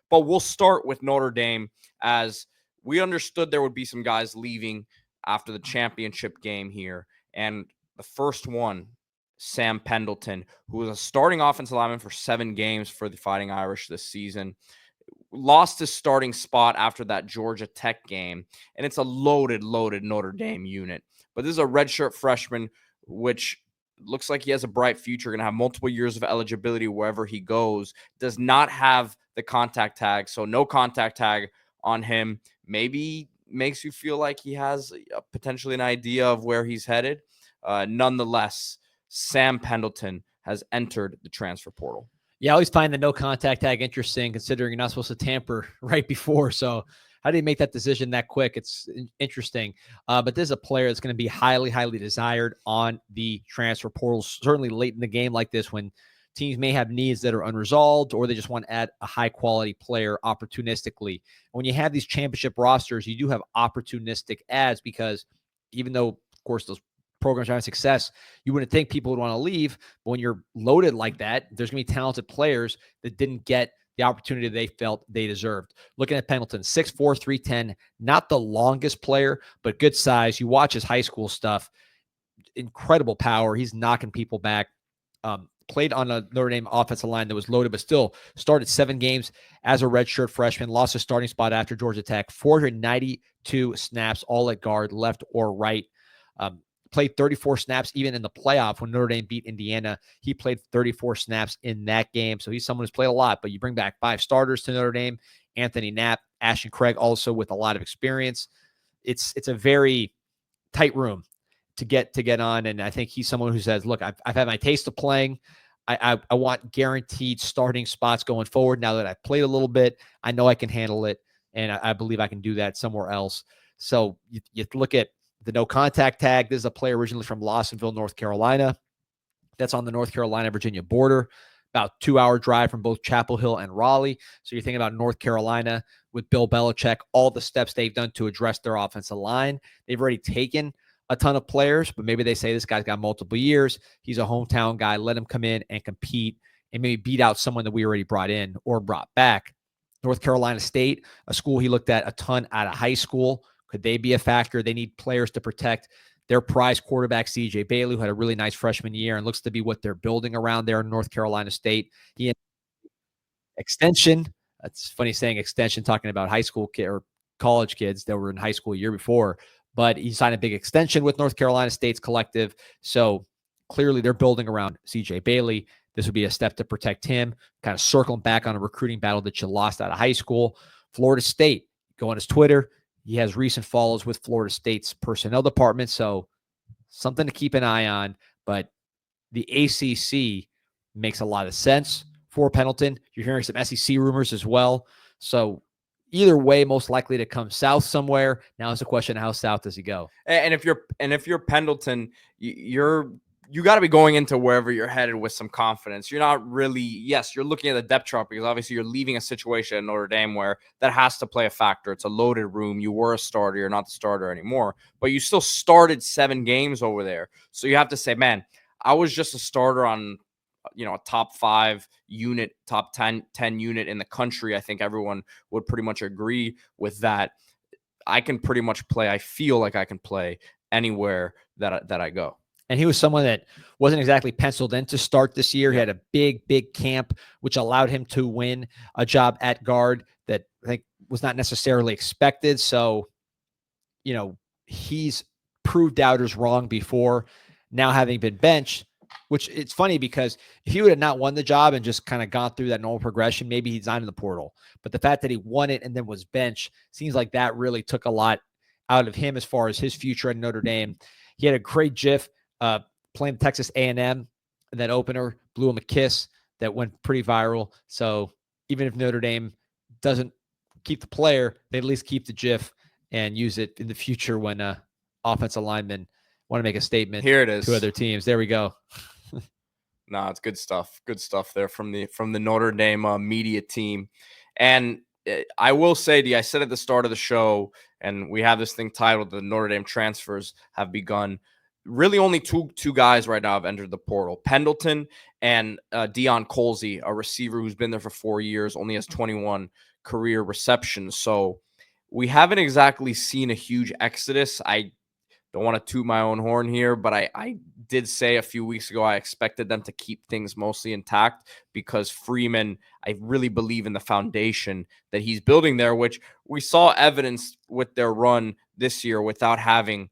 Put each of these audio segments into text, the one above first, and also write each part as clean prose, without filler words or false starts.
But we'll start with Notre Dame, as we understood there would be some guys leaving after the championship game here. And the first one, Sam Pendleton, who was a starting offensive lineman for 7 games for the Fighting Irish this season, lost his starting spot after that Georgia Tech game. And it's a loaded Notre Dame unit. But this is a redshirt freshman, which looks like he has a bright future, going to have multiple years of eligibility wherever he goes. Does not have the contact tag, so no contact tag on him. Maybe makes you feel like he has potentially an idea of where he's headed. Nonetheless, Sam Pendleton has entered the transfer portal. Yeah, I always find the no contact tag interesting, considering you're not supposed to tamper right before. So how do you make that decision that quick? It's interesting. But this is a player that's going to be highly, highly desired on the transfer portal, certainly late in the game like this, when teams may have needs that are unresolved, or they just want to add a high-quality player opportunistically. When you have these championship rosters, you do have opportunistic adds, because even though, of course, those programs are having success, you wouldn't think people would want to leave. But when you're loaded like that, there's going to be talented players that didn't get the opportunity they felt they deserved. Looking at Pendleton, 6'4", 310, not the longest player, but good size. You watch his high school stuff, incredible power. He's knocking people back. Played on a Notre Dame offensive line that was loaded, but still started 7 games as a redshirt freshman, lost his starting spot after Georgia Tech, 492 snaps, all at guard, left or right. Played 34 snaps even in the playoff when Notre Dame beat Indiana. He played 34 snaps in that game. So he's someone who's played a lot, but you bring back 5 starters to Notre Dame, Anthony Knapp, Ashton Craig, also with a lot of experience. It's a very tight room to get on. And I think he's someone who says, look, I've had my taste of playing. I want guaranteed starting spots going forward. Now that I've played a little bit, I know I can handle it. And I believe I can do that somewhere else. So you look at the no contact tag. This is a player originally from Lawsonville, North Carolina. That's on the North Carolina-Virginia border, about 2-hour drive from both Chapel Hill and Raleigh. So you're thinking about North Carolina with Bill Belichick, all the steps they've done to address their offensive line. They've already taken a ton of players, but maybe they say this guy's got multiple years. He's a hometown guy. Let him come in and compete and maybe beat out someone that we already brought in or brought back. North Carolina State, a school he looked at a ton out of high school. Could they be a factor? They need players to protect their prize quarterback, C.J. Bailey, who had a really nice freshman year and looks to be what they're building around there in North Carolina State. He had extension. That's funny saying extension, talking about high school or college kids that were in high school a year before. But he signed a big extension with North Carolina State's collective. So clearly they're building around C.J. Bailey. This would be a step to protect him, kind of circling back on a recruiting battle that you lost out of high school. Florida State, go on his Twitter. He has recent follows with Florida State's personnel department, so something to keep an eye on. But the ACC makes a lot of sense for Pendleton. You're hearing some SEC rumors as well. So either way, most likely to come south somewhere. Now it's a question of how south does he go? And if you're Pendleton, you got to be going into wherever you're headed with some confidence. You're not really, yes, you're looking at the depth chart, because obviously you're leaving a situation at Notre Dame where that has to play a factor. It's a loaded room. You were a starter. You're not the starter anymore, but you still started 7 games over there. So you have to say, man, I was just a starter on, a top 5 unit, top 10 unit in the country. I think everyone would pretty much agree with that. I can pretty much play. I feel like I can play anywhere that I go. And he was someone that wasn't exactly penciled in to start this year. He had a big camp, which allowed him to win a job at guard that I think was not necessarily expected. So, he's proved doubters wrong before. Now having been benched, which it's funny because if he would have not won the job and just kind of gone through that normal progression, maybe he's not in the portal. But the fact that he won it and then was benched seems like that really took a lot out of him as far as his future at Notre Dame. He had a great GIF playing Texas A&M, that opener, blew him a kiss that went pretty viral. So even if Notre Dame doesn't keep the player, they at least keep the GIF and use it in the future when offensive linemen want to make a statement. Here it is to other teams. There we go. No, it's good stuff. Good stuff there from the Notre Dame media team. And I will say to you, I said at the start of the show, and we have this thing titled "The Notre Dame Transfers Have Begun." really only two guys right now have entered the portal: Pendleton and Deion Colsey, a receiver who's been there for 4 years, only has 21 career receptions. So we haven't exactly seen a huge exodus. I don't want to toot my own horn here, but I did say a few weeks ago I expected them to keep things mostly intact because Freeman, I really believe in the foundation that he's building there, which we saw evidence with their run this year without having,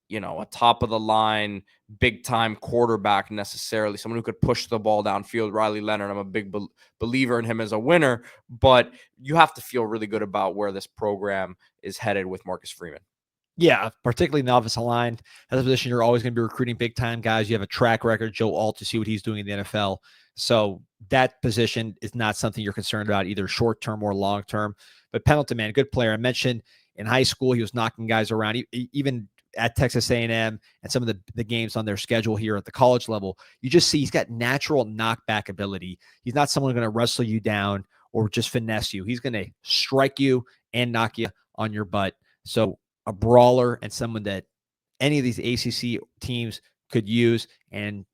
a top of the line, big time quarterback necessarily, someone who could push the ball downfield. Riley Leonard, I'm a big believer in him as a winner, but you have to feel really good about where this program is headed with Marcus Freeman. Yeah, particularly in the offensive line. As a position, you're always going to be recruiting big time guys. You have a track record, Joe Alt, to see what he's doing in the NFL. So that position is not something you're concerned about, either short term or long term. But Pendleton, man, good player. I mentioned in high school he was knocking guys around, even at Texas A&M and some of the games on their schedule here at the college level. You just see he's got natural knockback ability. He's not someone going to wrestle you down or just finesse you. He's going to strike you and knock you on your butt. So a brawler and someone that any of these ACC teams could use. And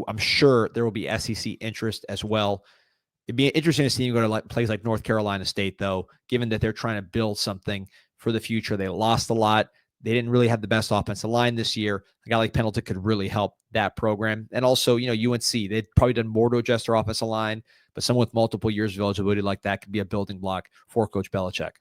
I'm sure there will be SEC interest as well. It'd be interesting to see him go to places like North Carolina State, though, given that they're trying to build something for the future. They lost a lot. They didn't really have the best offensive line this year. A guy like Pendleton could really help that program. And also, UNC, they'd probably done more to adjust their offensive line, but someone with multiple years of eligibility like that could be a building block for Coach Belichick.